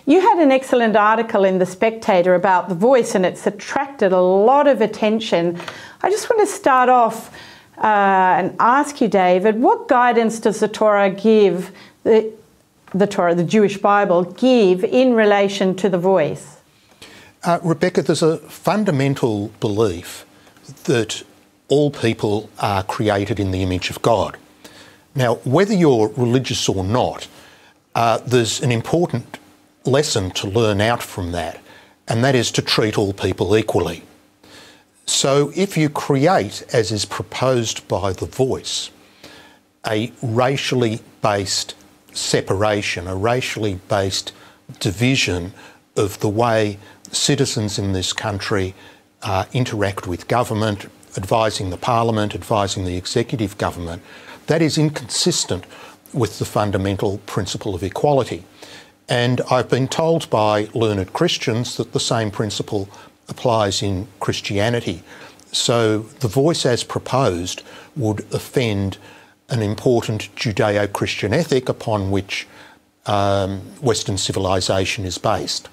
You had an excellent article in the Spectator about the voice, and it's attracted a lot of attention. I just want to start off and ask you, David, what guidance does the Torah give, the Jewish Bible, give in relation to the voice? Rebecca, there's a fundamental belief that all people are created in the image of God. Now, whether you're religious or not, there's an important lesson to learn out from that, and that is to treat all people equally. So if you create, as is proposed by the voice, a racially based separation, a racially based division of the way citizens in this country interact with government, advising the parliament, advising the executive government, that is inconsistent with the fundamental principle of equality. And I've been told by learned Christians that the same principle applies in Christianity. So the voice as proposed would offend an important Judeo-Christian ethic upon which Western civilization is based.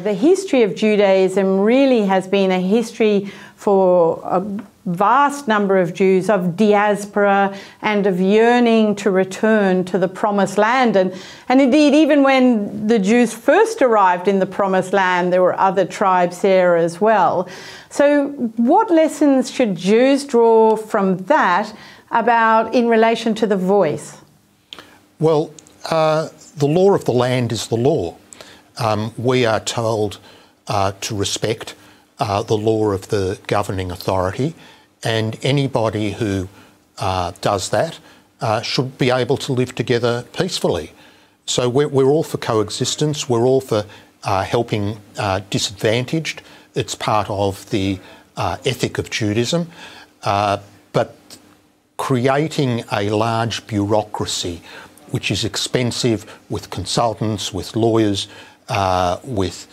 The history of Judaism really has been a history for a vast number of Jews of diaspora and of yearning to return to the Promised Land. And indeed, even when the Jews first arrived in the Promised Land, there were other tribes there as well. So what lessons should Jews draw from that about in relation to the voice? Well, the law of the land is the law. We are told to respect the law of the governing authority, and anybody who does that should be able to live together peacefully. So we're all for coexistence, we're all for helping disadvantaged. It's part of the ethic of Judaism, but creating a large bureaucracy which is expensive, with consultants, with lawyers, with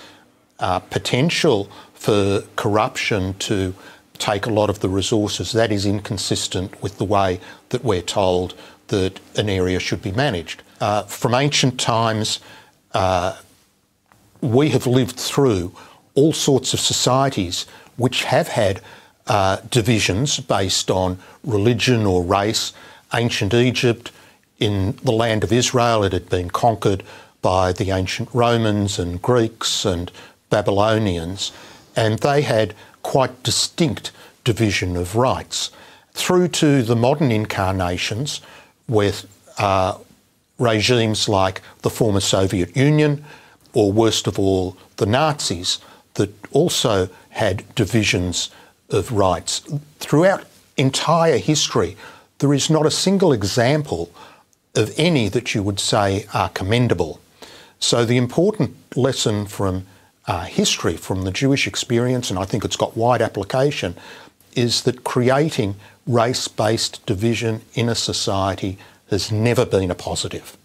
potential for corruption to take a lot of the resources, that is inconsistent with the way that we're told that an area should be managed. From ancient times, we have lived through all sorts of societies which have had divisions based on religion or race. Ancient Egypt, in the land of Israel, it had been conquered by the ancient Romans and Greeks and Babylonians, and they had quite distinct division of rights. Through to the modern incarnations with regimes like the former Soviet Union, or worst of all, the Nazis, that also had divisions of rights. Throughout entire history, there is not a single example of any that you would say are commendable. So the important lesson from history, from the Jewish experience, and I think it's got wide application, is that creating race-based division in a society has never been a positive.